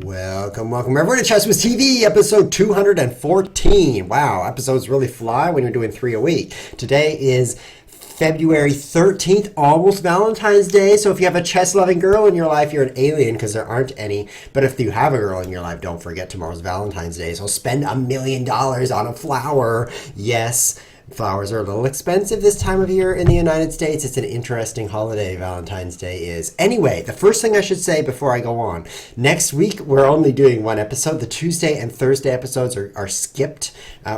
Welcome everyone to Chess with TV, episode 214. Wow, episodes really fly when you're doing 3 a week. Today is February 13th, almost Valentine's Day. So if you have a chess-loving girl in your life, you're an alien because there aren't any. But if you have a girl in your life, don't forget tomorrow's Valentine's Day. So spend $1 million on a flower. Yes. Flowers are a little expensive this time of year in the United States. It's an interesting holiday, Valentine's Day is. Anyway, the first thing I should say before I go on, next week we're only doing one episode. The Tuesday and Thursday episodes are skipped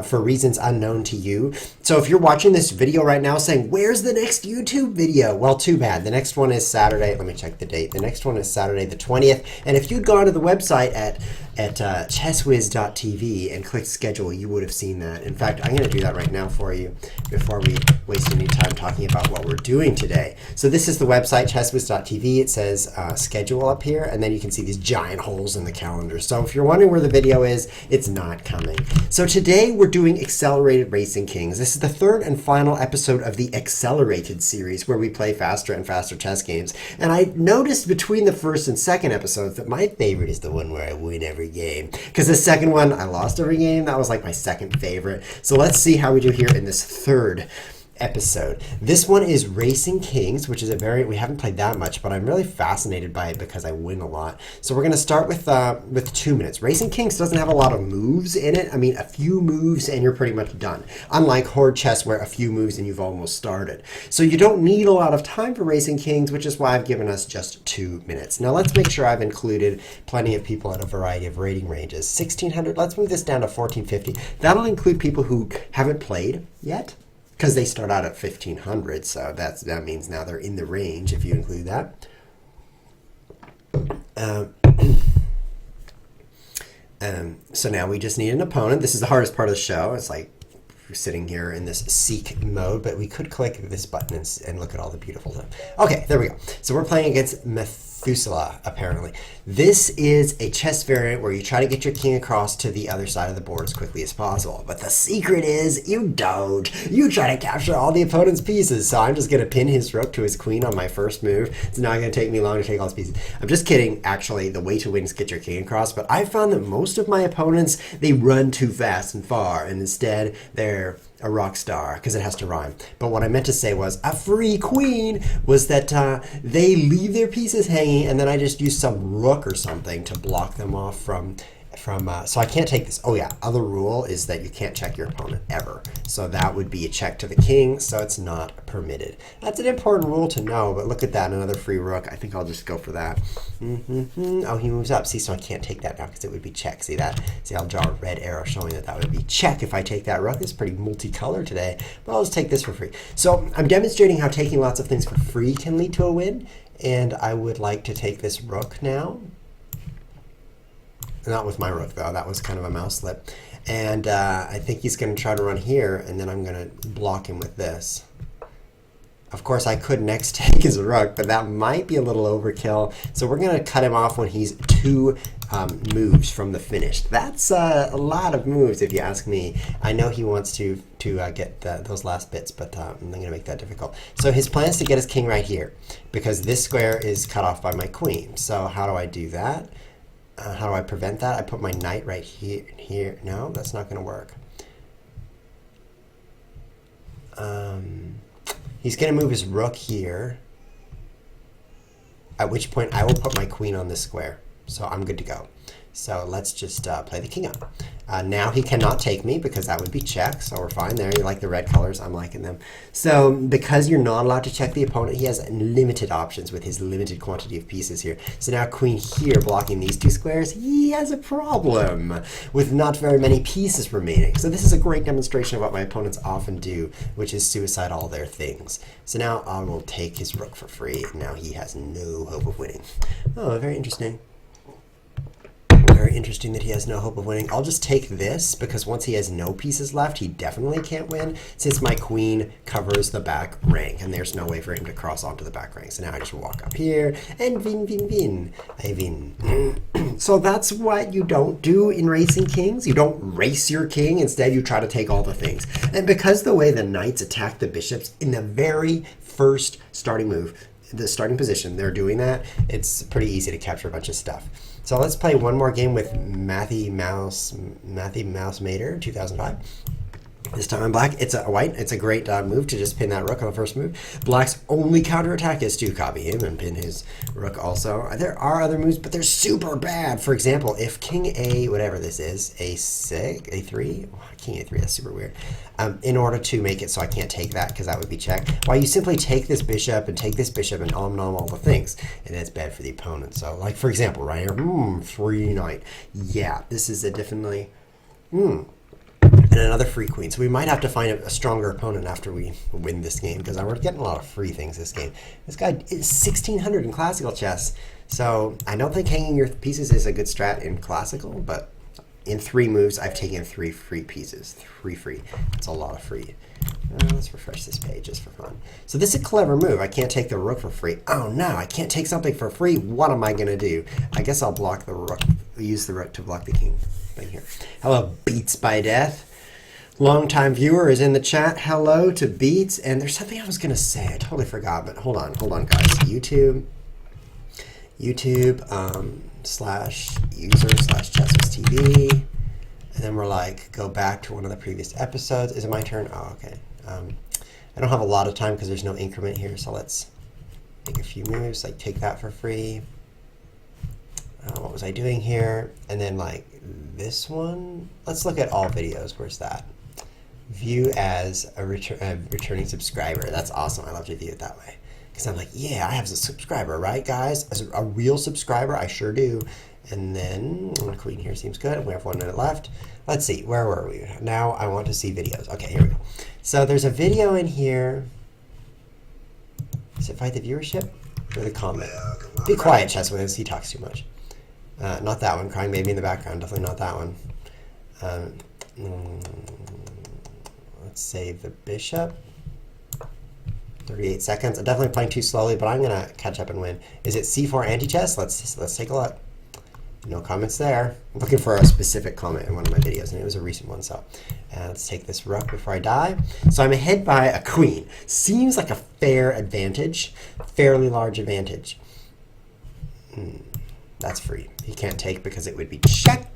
for reasons unknown to you. So if you're watching this video right now saying, where's the next YouTube video? Well, too bad. The next one is Saturday. Let me check the date. The next one is Saturday the 20th. And if you'd gone to the website at chesswiz.tv and clicked schedule, you would have seen that. In fact, I'm going to do that right now for you before we waste any time talking about what we're doing today. So this is the website, chesswiz.tv. It says schedule up here, and then you can see these giant holes in the calendar. So if you're wondering where the video is, it's not coming. So today we're doing Accelerated Racing Kings. This is the third and final episode of the Accelerated series where we play faster and faster chess games. And I noticed between the first and second episodes that my favorite is the one where I win every game. Because the second one, I lost every game. That was like my second favorite. So let's see how we do here in this third episode. This one is Racing Kings, which is we haven't played that much, but I'm really fascinated by it because I win a lot. So we're going to start with 2 minutes. Racing Kings doesn't have a lot of moves in it. I mean, a few moves and you're pretty much done. Unlike Horde Chess, where a few moves and you've almost started. So you don't need a lot of time for Racing Kings, which is why I've given us just 2 minutes. Now let's make sure I've included plenty of people at a variety of rating ranges. 1600, let's move this down to 1450. That'll include people who haven't played yet, because they start out at 1500, so that means now they're in the range if you include that. So now we just need an opponent. This is the hardest part of the show. It's like we're sitting here in this seek mode, but we could click this button and look at all the beautiful stuff. Okay, there we go. So we're playing against Methuselah, apparently. This is a chess variant where you try to get your king across to the other side of the board as quickly as possible. But the secret is you don't. You try to capture all the opponent's pieces. So I'm just going to pin his rook to his queen on my first move. It's not going to take me long to take all his pieces. I'm just kidding. Actually, the way to win is get your king across. But I found that most of my opponents, they run too fast and far. And instead, they're a rock star, because it has to rhyme. But what I meant to say was a free queen was that they leave their pieces hanging, and then I just use some rook or something to block them off from so I can't take this. Oh yeah, other rule is that you can't check your opponent ever. So that would be a check to the king, so it's not permitted. That's an important rule to know, but look at that, another free rook. I think I'll just go for that. Oh, he moves up. See, so I can't take that now because it would be check. See that? See, I'll draw a red arrow showing that would be check if I take that rook. It's pretty multicolored today, but I'll just take this for free. So I'm demonstrating how taking lots of things for free can lead to a win, and I would like to take this rook now. Not with my rook, though. That was kind of a mouse slip. And I think he's going to try to run here, and then I'm going to block him with this. Of course, I could next take his rook, but that might be a little overkill. So we're going to cut him off when he's 2 moves from the finish. That's a lot of moves, if you ask me. I know he wants to get those last bits, but I'm going to make that difficult. So his plan is to get his king right here, because this square is cut off by my queen. So how do I do that? How do I prevent that? I put my knight right here. No, that's not going to work. He's going to move his rook here, at which point I will put my queen on this square. So I'm good to go. So let's just play the king up. Now he cannot take me because that would be check, so we're fine there. You like the red colors? I'm liking them. So because you're not allowed to check the opponent, he has limited options with his limited quantity of pieces here. So now queen here blocking these 2 squares, he has a problem with not very many pieces remaining. So this is a great demonstration of what my opponents often do, which is suicide all their things. So now I will take his rook for free, and now he has no hope of winning. Oh, very interesting. Very interesting that he has no hope of winning. I'll just take this, because once he has no pieces left, he definitely can't win, since my queen covers the back rank, and there's no way for him to cross onto the back rank. So now I just walk up here, and win. I win. So that's what you don't do in Racing Kings. You don't race your king. Instead, you try to take all the things. And because the way the knights attack the bishops in the very first starting move, the starting position, they're doing that, it's pretty easy to capture a bunch of stuff. So let's play one more game with Mathi Mouse Mater 2005. This time I'm black. It's a white. It's a great move to just pin that rook on the first move. Black's only counterattack is to copy him and pin his rook also. There are other moves, but they're super bad. For example, if king a, whatever this is, a6, a3, oh, king a3, that's super weird. In order to make it so I can't take that because that would be check, why you simply take this bishop and all the things, and that's bad for the opponent. So like for example, right here, free knight. Yeah, this is a definitely, and another free queen. So we might have to find a stronger opponent after we win this game because we're getting a lot of free things this game. This guy is 1600 in classical chess. So I don't think hanging your pieces is a good strat in classical, but in 3 moves, I've taken 3 free pieces. 3 free. That's a lot of free. Let's refresh this page just for fun. So this is a clever move. I can't take the rook for free. Oh no, I can't take something for free. What am I going to do? I guess I'll block the rook. Use the rook to block the king thing here. Hello, Beats by Death. Long-time viewer is in the chat. Hello to Beats. And there's something I was going to say. I totally forgot, but hold on, guys. YouTube /user/ChessWizTV. And then we're like, go back to one of the previous episodes. Is it my turn? Oh, okay. I don't have a lot of time because there's no increment here, so let's make a few moves. Like take that for free. What was I doing here? And then like this one. Let's look at all videos. Where's that? View as a returning subscriber. That's awesome. I love to view it that way. Because I'm like, yeah, I have a subscriber, right, guys? As a real subscriber, I sure do. And then, queen here seems good. We have 1 minute left. Let's see, where were we? Now I want to see videos. Okay, here we go. So there's a video in here. Does it fight the viewership or the comment? Be quiet, ChessWiz. He talks too much. Not that one. Crying baby in the background. Definitely not that one. Let's save the bishop. 38 seconds. I'm definitely playing too slowly, but I'm going to catch up and win. Is it C4 anti-chess? Let's take a look. No comments there. I'm looking for a specific comment in one of my videos, and it was a recent one. So let's take this rook before I die. So I'm ahead by a queen. Seems like a fair advantage, fairly large advantage. That's free. He can't take because it would be check.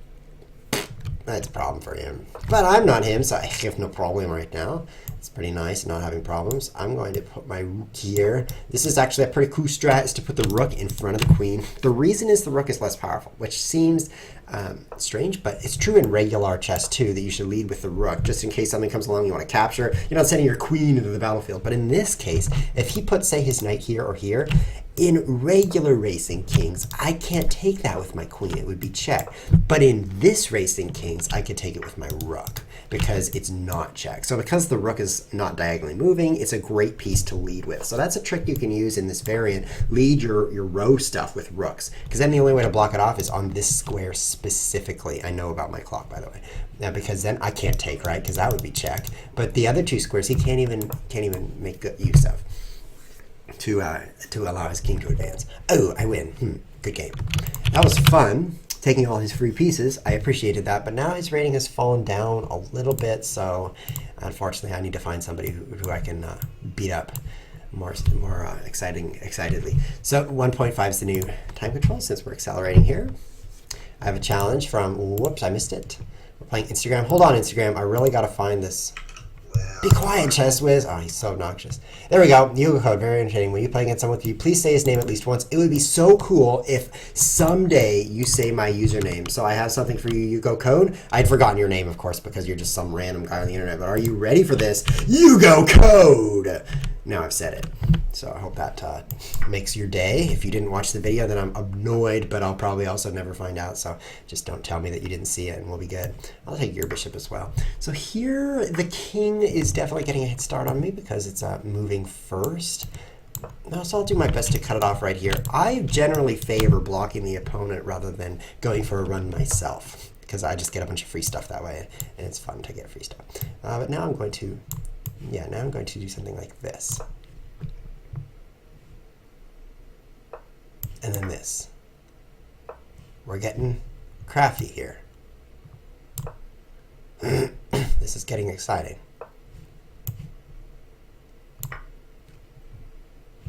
That's a problem for him. But I'm not him, so I have no problem right now. It's pretty nice not having problems. I'm going to put my rook here. This is actually a pretty cool strat, is to put the rook in front of the queen. The reason is the rook is less powerful, which seems strange, but it's true in regular chess too, that you should lead with the rook, just in case something comes along you want to capture. You're not sending your queen into the battlefield. But in this case, if he puts, say, his knight here or here, in regular Racing Kings, I can't take that with my queen. It would be check. But in this Racing Kings, I could take it with my rook because it's not check. So because the rook is not diagonally moving, it's a great piece to lead with. So that's a trick you can use in this variant. Lead your row stuff with rooks, because then the only way to block it off is on this square specifically. I know about my clock, by the way. Because then I can't take, right? Because that would be check. But the other 2 squares he can't even make good use of to allow his king to advance. Oh, I win. Good game. That was fun, taking all his free pieces. I appreciated that, but now his rating has fallen down a little bit, so unfortunately I need to find somebody who I can beat up more excitedly. So 1.5 is the new time control since we're accelerating here. I have a challenge from, whoops, I missed it. We're playing Instagram. Hold on, Instagram. I really got to find this. Be quiet, ChessWiz. Oh, he's so obnoxious. There we go. Yugo code. Very entertaining. When you play against someone, can you please say his name at least once? It would be so cool if someday you say my username. So I have something for you, Yugo code. I'd forgotten your name, of course, because you're just some random guy on the internet. But are you ready for this? Yugo code. Now I've said it. So I hope that makes your day. If you didn't watch the video, then I'm annoyed, but I'll probably also never find out. So just don't tell me that you didn't see it, and we'll be good. I'll take your bishop as well. So here, the king is definitely getting a head start on me because it's moving first. So I'll do my best to cut it off right here. I generally favor blocking the opponent rather than going for a run myself, because I just get a bunch of free stuff that way, and it's fun to get free stuff. But now I'm going to, now I'm going to do something like this. And then this. We're getting crafty here. This is getting exciting.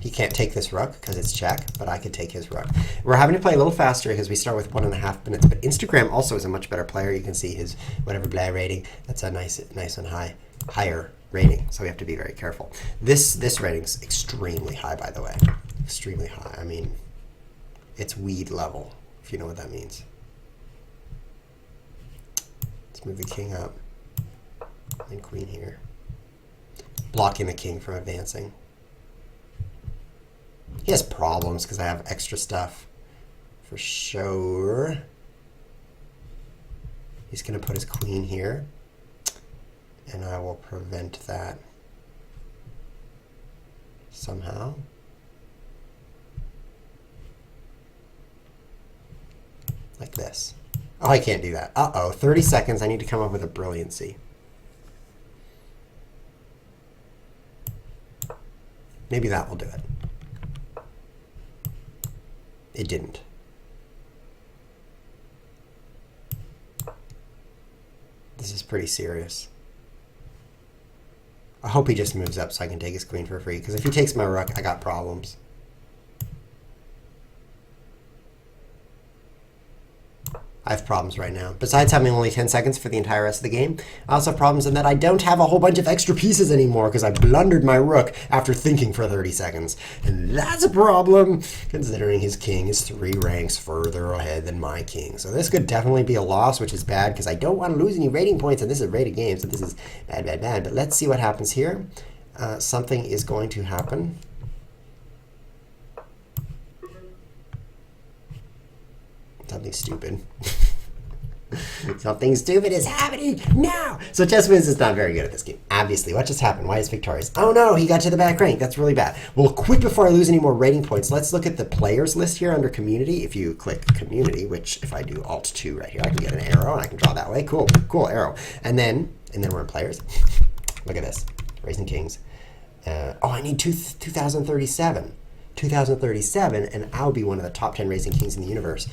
He can't take this rook because it's check, but I could take his rook. We're having to play a little faster because we start with 1.5 minutes, but Instagram also is a much better player. You can see his whatever play rating. That's a nice and higher rating, so we have to be very careful. This rating's extremely high, by the way. Extremely high. I mean, it's weed level, if you know what that means. Let's move the king up. And queen here. Blocking the king from advancing. He has problems because I have extra stuff for sure. He's going to put his queen here, and I will prevent that somehow. Like this. Oh, I can't do that. Uh-oh, 30 seconds. I need to come up with a brilliancy. Maybe that will do it. It didn't. This is pretty serious. I hope he just moves up so I can take his queen for free, because if he takes my rook, I got problems. I have problems right now. Besides having only 10 seconds for the entire rest of the game, I also have problems in that I don't have a whole bunch of extra pieces anymore because I blundered my rook after thinking for 30 seconds. And that's a problem, considering his king is 3 ranks further ahead than my king. So this could definitely be a loss, which is bad because I don't want to lose any rating points, and this is a rated game, so this is bad, bad, bad. But let's see what happens here. Something is going to happen. Something stupid. Something stupid is happening now. So ChessWiz is not very good at this game. Obviously, what just happened? Why is victorious? Oh no, he got to the back rank. That's really bad. Well, quick before I lose any more rating points, let's look at the players list here under community. If you click community, which if I do Alt-2 right here, I can get an arrow and I can draw that way. Cool, cool arrow. And then we're in players. Look at this, Raising Kings. Oh, I need 2037. 2037, and I'll be one of the top 10 Raising Kings in the universe.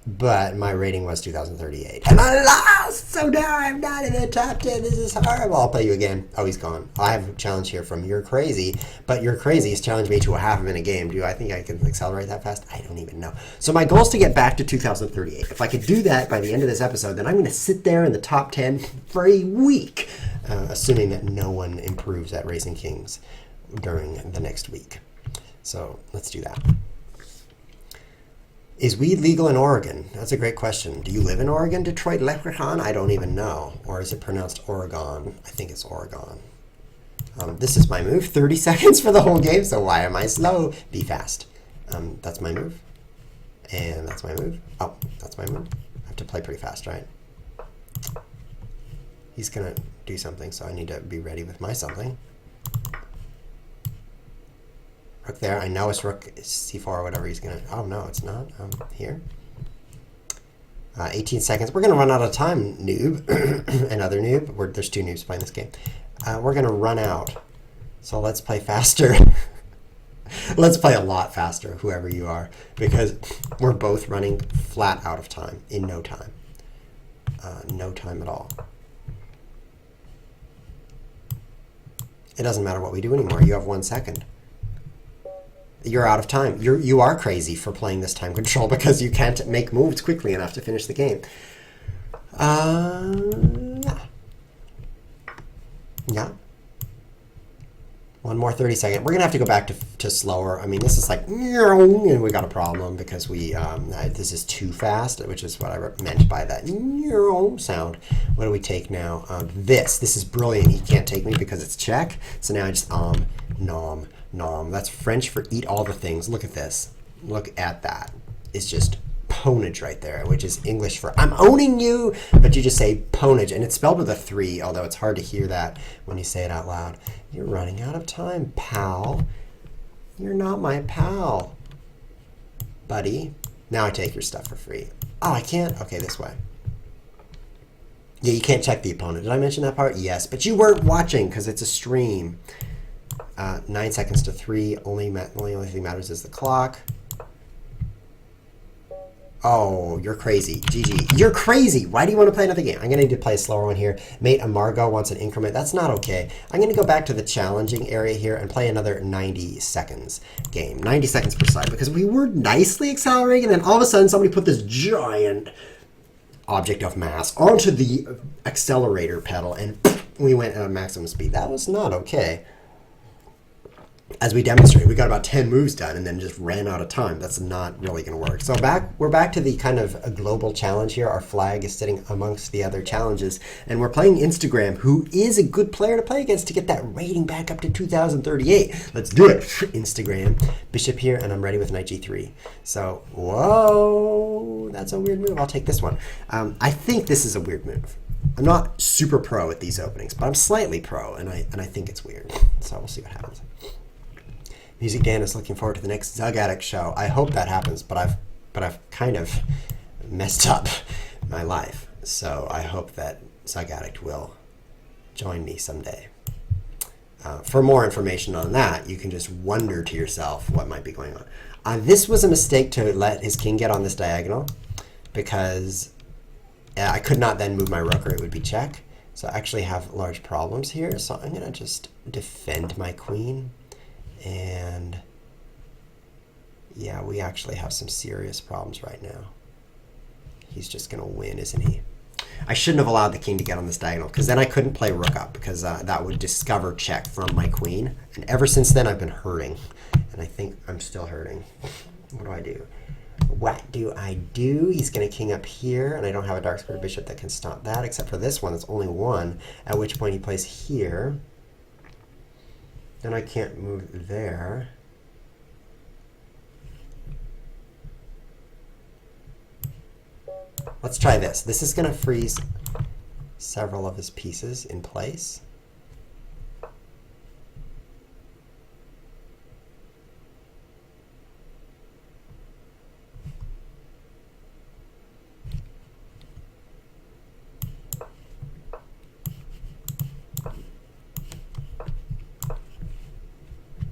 But my rating was 2038. And I lost! So now I'm not in the top 10. This is horrible. I'll play you again. Oh, he's gone. I have a challenge here from You're Crazy. But You're Crazy has challenged me to a half-minute game. Do I think I can accelerate that fast? I don't even know. So my goal is to get back to 2038. If I could do that by the end of this episode, then I'm going to sit there in the top 10 for a week. Assuming that no one improves at Raising Kings during the next week. So let's do that. Is weed legal in Oregon? That's a great question. Do you live in Oregon, Detroit Leprechaun? I don't even know. Or is it pronounced Oregon? I think it's Oregon. This is my move. 30 seconds for the whole game, so why am I slow? Be fast. That's my move. And that's my move. Oh, that's my move. I have to play pretty fast, right? He's going to do something, so I need to be ready with my something. Rook there. I know it's rook c4 or whatever he's going to... Oh, no, it's not. Here. 18 seconds. We're going to run out of time, noob. Another noob. There's 2 noobs playing this game. We're going to run out. So let's play faster. Let's play a lot faster, whoever you are, because we're both running flat out of time in no time. No time at all. It doesn't matter what we do anymore. You have 1 second. You're out of time. You are crazy for playing this time control because you can't make moves quickly enough to finish the game. Yeah. One more 30 second. We're going to have to go back to slower. I mean, this is like, and we got a problem because this is too fast, which is what I meant by that sound. What do we take now? This is brilliant. He can't take me because it's check. So now I just nom. Nom. That's French for eat all the things. Look at this. Look at that. It's just ponage right there, which is English for I'm owning you, but you just say ponage, and it's spelled with a 3, although it's hard to hear that when you say it out loud. You're running out of time, pal. You're not my pal, buddy. Now I take your stuff for free. Oh, I can't? Okay, this way. Yeah, you can't check the opponent. Did I mention that part? Yes, but you weren't watching because it's a stream. 9 seconds to 3. Only thing matters is the clock. Oh, you're crazy. GG. You're crazy. Why do you want to play another game? I'm going to need to play a slower one here. Mate Amargo wants an increment. That's not okay. I'm going to go back to the challenging area here and play another 90 seconds game. 90 seconds per side because we were nicely accelerating and then all of a sudden somebody put this giant object of mass onto the accelerator pedal and we went at maximum speed. That was not okay. As we demonstrated, we got about 10 moves done and then just ran out of time. That's not really going to work. So we're back to the kind of a global challenge here. Our flag is sitting amongst the other challenges. And we're playing Instagram, who is a good player to play against to get that rating back up to 2038. Let's do it. Instagram. Bishop here, and I'm ready with knight g3. So, whoa, that's a weird move. I'll take this one. I think this is a weird move. I'm not super pro at these openings, but I'm slightly pro, and I think it's weird. So we'll see what happens. Music Dan is looking forward to the next Zug Addict show. I hope that happens, but I've kind of messed up my life. So I hope that Zug Addict will join me someday. For more information on that, you can just wonder to yourself what might be going on. This was a mistake to let his king get on this diagonal because I could not then move my rook or it would be check. So I actually have large problems here. So I'm going to just defend my queen. And yeah, we actually have some serious problems right now. He's just going to win, isn't he? I shouldn't have allowed the king to get on this diagonal because then I couldn't play rook up because that would discover check from my queen. And ever since then, I've been hurting. And I think I'm still hurting. What do I do? What do I do? He's going to king up here, and I don't have a dark square bishop that can stop that, except for this one. It's only one, at which point he plays here. Then I can't move there. Let's try this. This is going to freeze several of his pieces in place.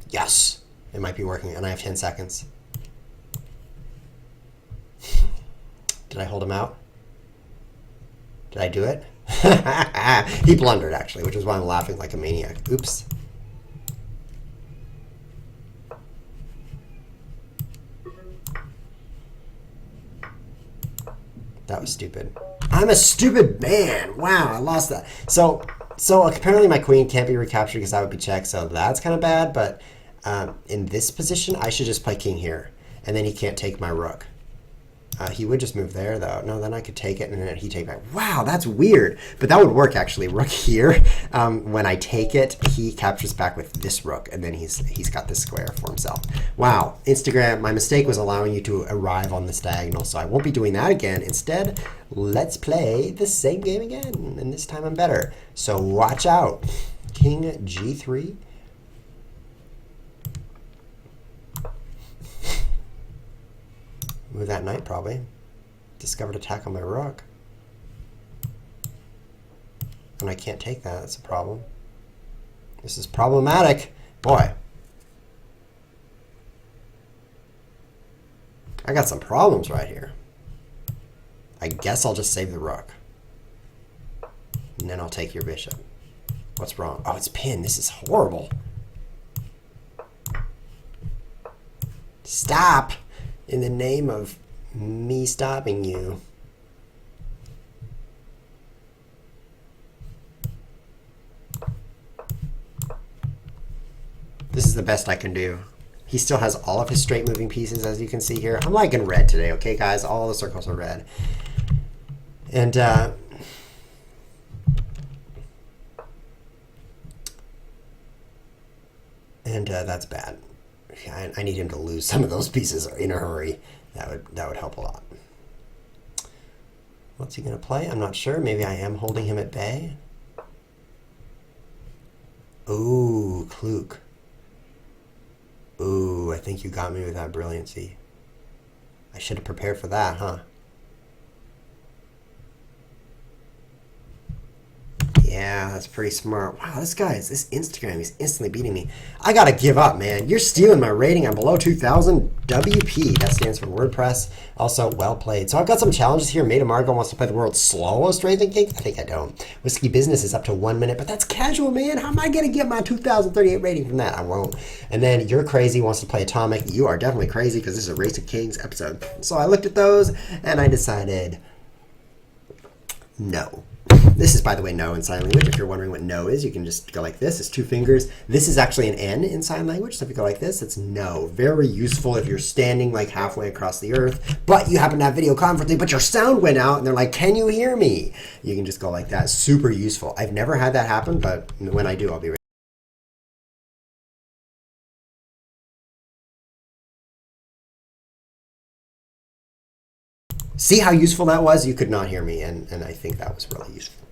Yes, it might be working, and I have 10 seconds. Did I hold him out? Did I do it? He blundered, actually, which is why I'm laughing like a maniac. Oops. That was stupid. I'm a stupid man. Wow, I lost that. So apparently my queen can't be recaptured because that would be check, so that's kind of bad, but in this position, I should just play king here, and then he can't take my rook. He would just move there, though. No, then I could take it, and then he'd take my... Wow, that's weird. But that would work, actually. Rook here, when I take it, he captures back with this rook, and then he's got this square for himself. Wow. Instagram, my mistake was allowing you to arrive on this diagonal, so I won't be doing that again. Instead, let's play the same game again, and this time I'm better. So watch out. King g3. Move that knight, probably. Discovered attack on my rook. And I can't take that. That's a problem. This is problematic. Boy. I got some problems right here. I guess I'll just save the rook. And then I'll take your bishop. What's wrong? Oh, it's pinned. This is horrible. Stop! In the name of me stopping you. This is the best I can do. He still has all of his straight moving pieces, as you can see here. I'm like in red today, okay, guys? All the circles are red. And that's bad. I need him to lose some of those pieces in a hurry. That would help a lot. What's he going to play? I'm not sure. Maybe I am holding him at bay. Ooh, Kluk. Ooh, I think you got me with that brilliancy. I should have prepared for that, huh? Yeah, that's pretty smart. Wow, this Instagram, he's instantly beating me. I gotta give up, man. You're stealing my rating. I'm below 2,000 WP. That stands for WordPress. Also, well played. So I've got some challenges here. Maida Margot wants to play the world's slowest racing king. I think I don't. Whiskey Business is up to 1 minute, but that's casual, man. How am I gonna get my 2,038 rating from that? I won't. And then You're Crazy wants to play Atomic. You are definitely crazy because this is a Racing Kings episode. So I looked at those and I decided no. This is, by the way, no in sign language. If you're wondering what no is, you can just go like this. It's 2 fingers. This is actually an N in sign language. So if you go like this, it's no. Very useful if you're standing like halfway across the earth, but you happen to have video conferencing, but your sound went out and they're like, can you hear me? You can just go like that. Super useful. I've never had that happen, but when I do, I'll be ready. See how useful that was? You could not hear me, and I think that was really useful.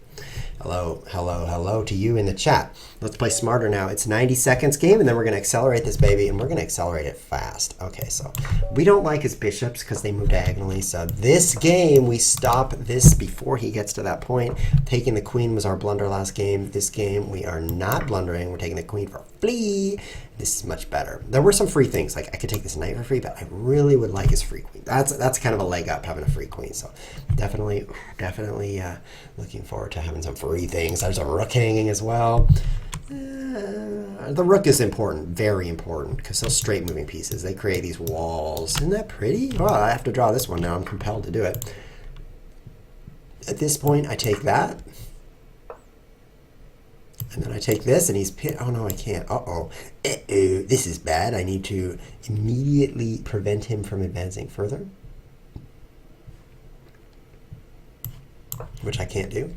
Hello, hello, hello to you in the chat. Let's play smarter now. It's 90 seconds game, and then we're going to accelerate this baby, and we're going to accelerate it fast. Okay, so we don't like his bishops because they move diagonally. So this game, we stop this before he gets to that point. Taking the queen was our blunder last game. This game, we are not blundering. We're taking the queen for free. This is much better. There were some free things, like I could take this knight for free, but I really would like his free queen. That's kind of a leg up, having a free queen. So definitely looking forward to having some free things. There's a rook hanging as well. The rook is important, very important, because those straight moving pieces, they create these walls. Isn't that pretty? Well, I have to draw this one now. I'm compelled to do it. At this point, I take that. And then I take this, and he's oh no, I can't. Uh-oh. This is bad. I need to immediately prevent him from advancing further, which I can't do.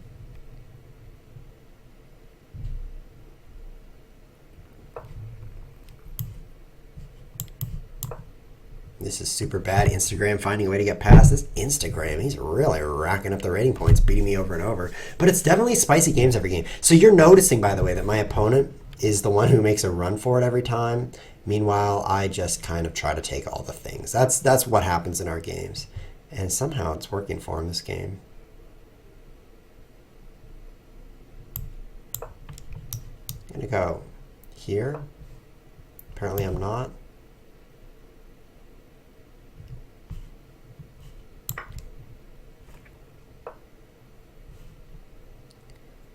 This is super bad. Instagram finding a way to get past this. Instagram, he's really racking up the rating points, beating me over and over. But it's definitely spicy games every game. So you're noticing, by the way, that my opponent is the one who makes a run for it every time. Meanwhile, I just kind of try to take all the things. That's what happens in our games. And somehow it's working for him this game. I'm going to go here. Apparently I'm not.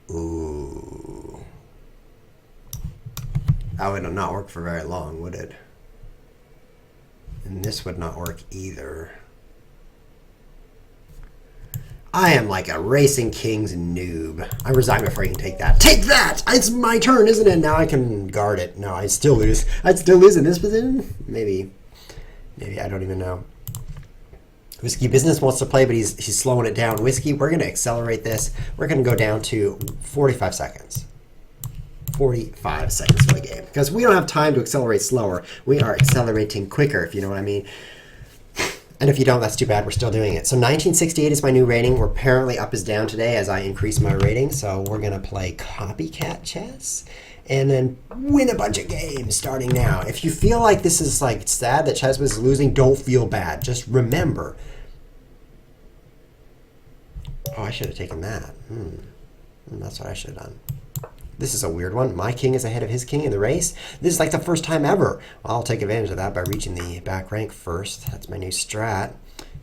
Ooh. That would not work for very long, would it? And this would not work either. I am like a Racing Kings noob. I resign before you can take that. Take that! It's my turn, isn't it? Now I can guard it. No, I still lose. I'd still lose in this position? Maybe. Maybe, I don't even know. Whiskey Business wants to play, but he's slowing it down. Whiskey, we're going to accelerate this. We're going to go down to 45 seconds. 45 seconds for the game. Because we don't have time to accelerate slower. We are accelerating quicker, if you know what I mean. And if you don't, that's too bad. We're still doing it. So 1968 is my new rating. We're apparently up is down today as I increase my rating. So we're going to play copycat chess and then win a bunch of games starting now. If you feel like this is like sad that Chess was losing, don't feel bad. Just remember. Oh, I should have taken that. That's what I should have done. This is a weird one. My king is ahead of his king in the race. This is like the first time ever. I'll take advantage of that by reaching the back rank first. That's my new strat.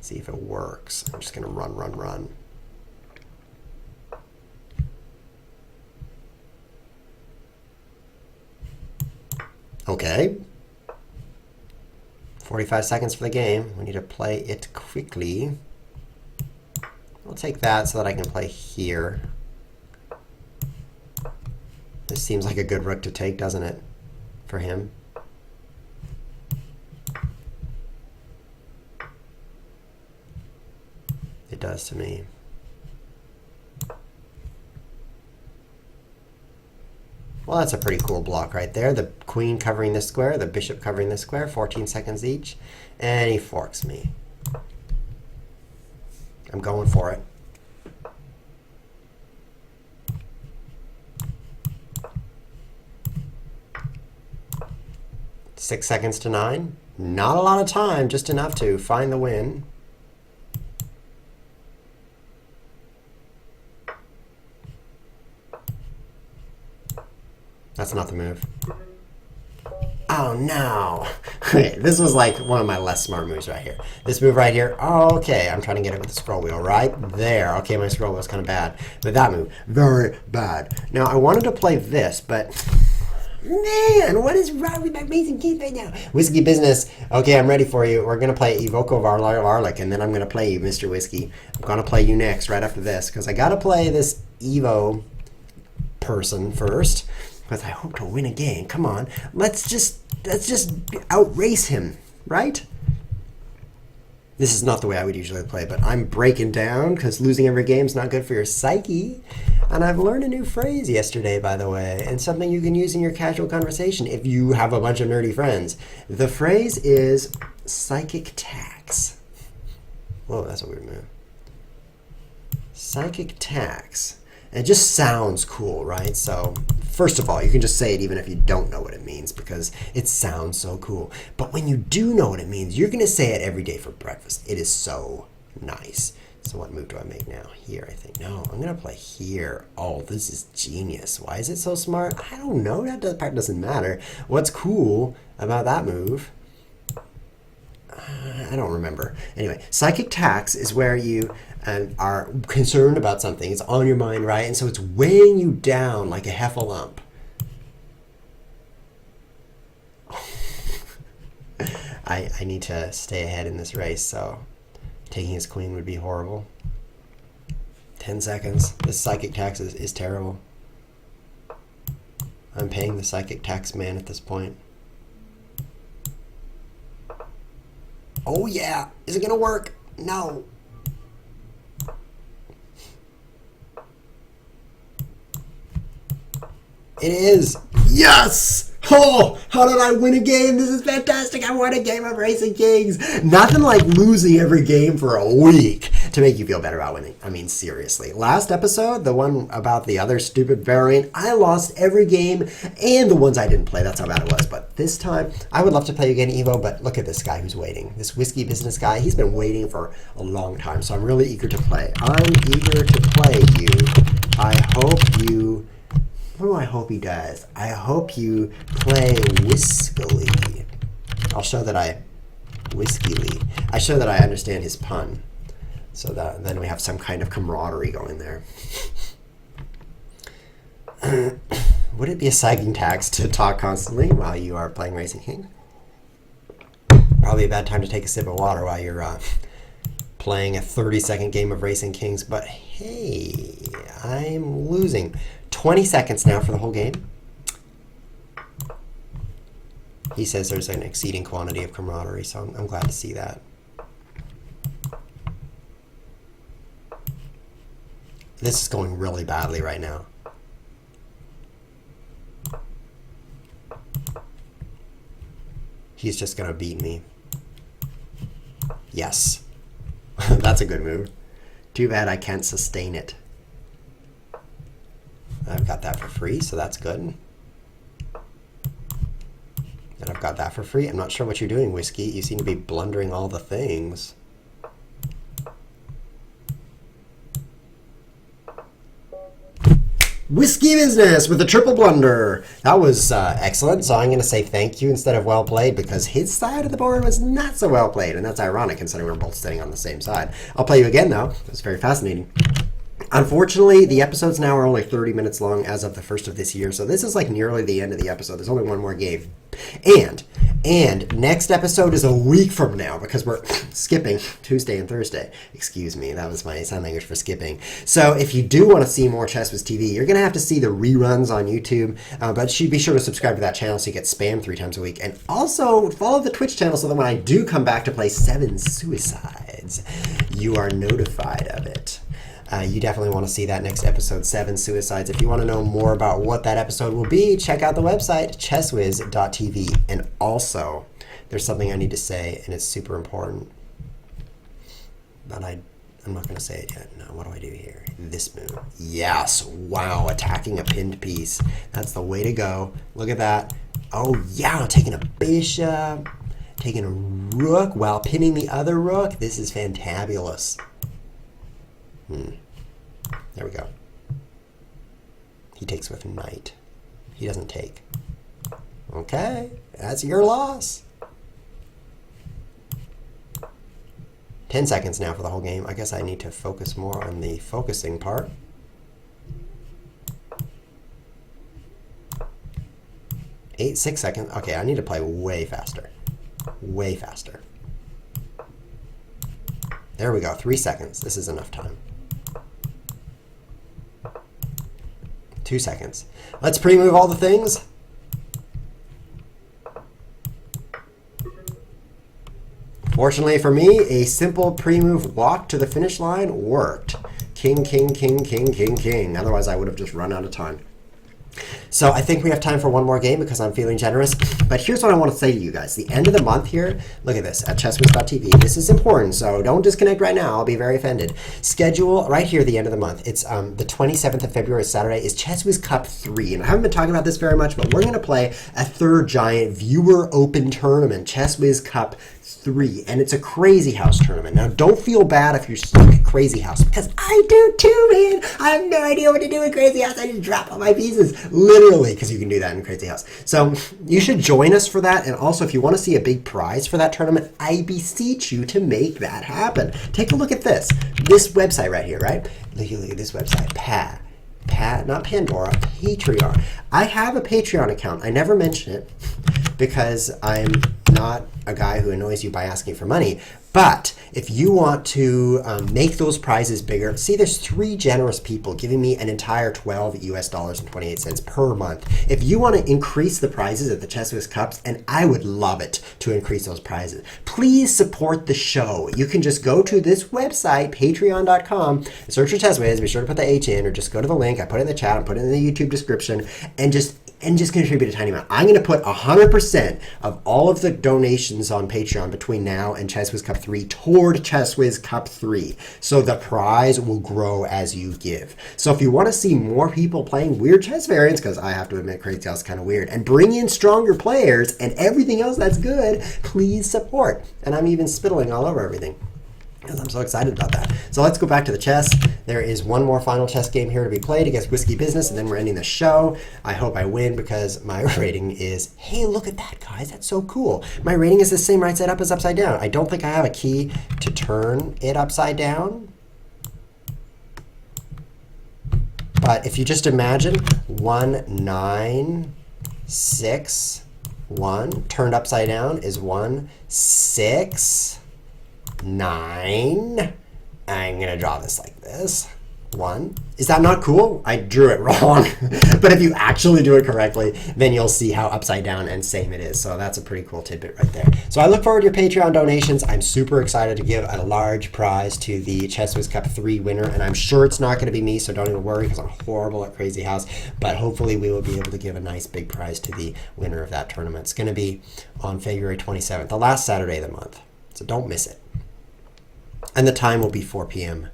See if it works. I'm just going to run. Okay. 45 seconds for the game. We need to play it quickly. I'll take that so that I can play here. This seems like a good rook to take, doesn't it, for him? It does to me. Well, that's a pretty cool block right there. The queen covering this square, the bishop covering this square, 14 seconds each. And he forks me. I'm going for it. Six seconds to 9. Not a lot of time, just enough to find the win. That's not the move. Oh no. Okay, this was like one of my less smart moves right here. This move right here. Oh, okay, I'm trying to get it with the scroll wheel right there. Okay, my scroll wheel's kind of bad. But that move, very bad. Now, I wanted to play this, but man, what is wrong with my Racing Kings right now? Whiskey Business. Okay, I'm ready for you. We're going to play Evoco Varlic, and then I'm going to play you, Mr. Whiskey. I'm going to play you next, right after this, because I got to play this Evo person first, because I hope to win a game. Come on, let's just outrace him, right? This is not the way I would usually play, but I'm breaking down because losing every game is not good for your psyche. And I've learned a new phrase yesterday, by the way, and something you can use in your casual conversation if you have a bunch of nerdy friends. The phrase is psychic tax. Whoa, that's a weird move. Psychic tax. And it just sounds cool, right? So, first of all, you can just say it even if you don't know what it means because it sounds so cool. But when you do know what it means, you're going to say it every day for breakfast. It is so nice. So what move do I make now? Here, I think. No, I'm going to play here. Oh, this is genius. Why is it so smart? I don't know. That part doesn't matter. What's cool about that move? I don't remember. Anyway, psychic tax is where you are concerned about something. It's on your mind, right? And so it's weighing you down like a heffalump. I need to stay ahead in this race, so taking his queen would be horrible. 10 seconds. This psychic tax is terrible. I'm paying the psychic tax man at this point. Oh yeah, is it gonna work? No. It is. Yes! Oh, how did I win a game? This is fantastic. I won a game of Racing Kings. Nothing like losing every game for a week to make you feel better about winning. I mean, seriously. Last episode, the one about the other stupid variant, I lost every game and the ones I didn't play. That's how bad it was. But this time, I would love to play again, Evo, but look at this guy who's waiting. This Whiskey Business guy, he's been waiting for a long time. So I'm really eager to play. I'm eager to play you. I hope you... What do I hope he does? I hope you play whiskily. I'll show that I show that I understand his pun. So that then we have some kind of camaraderie going there. Would it be a psychic tax to talk constantly while you are playing Racing King? Probably a bad time to take a sip of water while you're playing a 30-second game of Racing Kings. But hey, I'm losing. 20 seconds now for the whole game. He says there's an exceeding quantity of camaraderie, so I'm glad to see that. This is going really badly right now. He's just going to beat me. Yes. That's a good move. Too bad I can't sustain it. I've got that for free, so that's good. And I've got that for free. I'm not sure what you're doing, Whiskey. You seem to be blundering all the things. Whiskey Business with a triple blunder. That was excellent, so I'm going to say thank you instead of well played because his side of the board was not so well played, and that's ironic considering we're both sitting on the same side. I'll play you again, though. It was very fascinating. Unfortunately, the episodes now are only 30 minutes long as of the first of this year, so this is like nearly the end of the episode. There's only one more game. And next episode is a week from now because we're skipping Tuesday and Thursday. Excuse me, that was my sign language for skipping. So if you do want to see more Chess Whiz TV, you're going to have to see the reruns on YouTube, but be sure to subscribe to that channel so you get spam 3 times a week. And also follow the Twitch channel so that when I do come back to play 7 Suicides, you are notified of it. You definitely want to see that next episode, 7 Suicides. If you want to know more about what that episode will be, check out the website, chesswiz.tv. And also, there's something I need to say, and it's super important. But I'm not going to say it yet. No, what do I do here? This move. Yes. Wow. Attacking a pinned piece. That's the way to go. Look at that. Oh, yeah. Taking a bishop. Taking a rook while pinning the other rook. This is fantabulous. There we go. He takes with knight. He doesn't take. Okay, that's your loss. 10 seconds now for the whole game. I guess I need to focus more on the focusing part. Eight, 6 seconds. Okay, I need to play way faster. Way faster. There we go, 3 seconds. This is enough time. 2 seconds. Let's pre-move all the things. Fortunately for me, a simple pre-move walk to the finish line worked. King, king, king, king, king, king. Otherwise, I would have just run out of time. So I think we have time for one more game because I'm feeling generous. But here's what I want to say to you guys. The end of the month here, look at this, at chesswiz.tv. This is important, so don't disconnect right now. I'll be very offended. Schedule right here, the end of the month. It's the 27th of February, Saturday, is Chess Whiz Cup 3. And I haven't been talking about this very much, but we're going to play a third giant viewer open tournament, Chess Whiz Cup 3, and it's a Crazy House tournament. Now, don't feel bad if you're stuck at Crazy House, because I do too, man. I have no idea what to do in Crazy House. I just drop all my pieces, literally, because you can do that in Crazy House. So you should join us for that, and also if you want to see a big prize for that tournament, I beseech you to make that happen. Take a look at this website right here, right? Look at this website, not Pandora, Patreon. I have a Patreon account. I never mention it because I'm not a guy who annoys you by asking for money. But if you want to make those prizes bigger, see, there's 3 generous people giving me an entire $12 US and 28 cents per month. If you want to increase the prizes at the Chess Whiz Cups, and I would love it to increase those prizes, please support the show. You can just go to this website, patreon.com, search for Chess Whiz, be sure to put the H in, or just go to the link. I put it in the chat, I put it in the YouTube description, and just contribute a tiny amount. I'm going to put 100% of all of the donations on Patreon between now and Chess Whiz Cup 3 toward Chess Whiz Cup 3. So the prize will grow as you give. So if you want to see more people playing weird chess variants, because I have to admit Crazy House is kind of weird, and bring in stronger players and everything else that's good, please support. And I'm even spittling all over everything, because I'm so excited about that. So let's go back to the chess. There is one more final chess game here to be played against Whiskey Business, and then we're ending the show. I hope I win because my rating is, hey, look at that, guys. That's so cool. My rating is the same right side up as upside down. I don't think I have a key to turn it upside down. But if you just imagine 1, 9, 6, 1, turned upside down is 1, 6, 9. I'm going to draw this like this. 1. Is that not cool? I drew it wrong. But if you actually do it correctly, then you'll see how upside down and same it is. So that's a pretty cool tidbit right there. So I look forward to your Patreon donations. I'm super excited to give a large prize to the Chess Whiz Cup 3 winner. And I'm sure it's not going to be me, so don't even worry because I'm horrible at Crazy House. But hopefully we will be able to give a nice big prize to the winner of that tournament. It's going to be on February 27th, the last Saturday of the month. So don't miss it. And the time will be 4 p.m.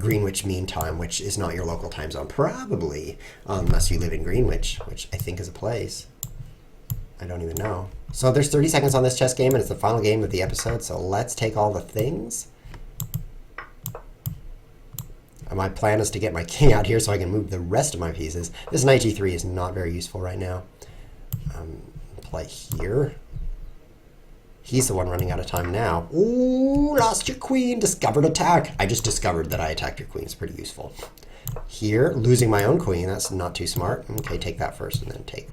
Greenwich Mean Time, which is not your local time zone, probably, unless you live in Greenwich, which I think is a place. I don't even know. So there's 30 seconds on this chess game, and it's the final game of the episode, so let's take all the things. And my plan is to get my king out here so I can move the rest of my pieces. This knight g3 is not very useful right now. Play here. He's the one running out of time now. Ooh, lost your queen. Discovered attack. I just discovered that I attacked your queen. It's pretty useful. Here, losing my own queen. That's not too smart. Okay, take that first and then take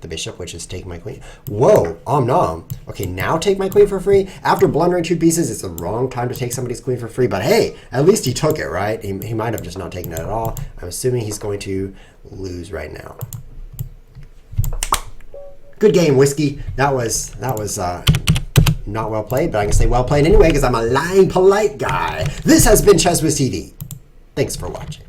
the bishop, which is taking my queen. Whoa, nom. Okay, now take my queen for free. After blundering 2 pieces, it's the wrong time to take somebody's queen for free. But hey, at least he took it, right? He might have just not taken it at all. I'm assuming he's going to lose right now. Good game, Whiskey. That was not well played, but I can say well played anyway because I'm a lying, polite guy. This has been Chess Whiz TV. Thanks for watching.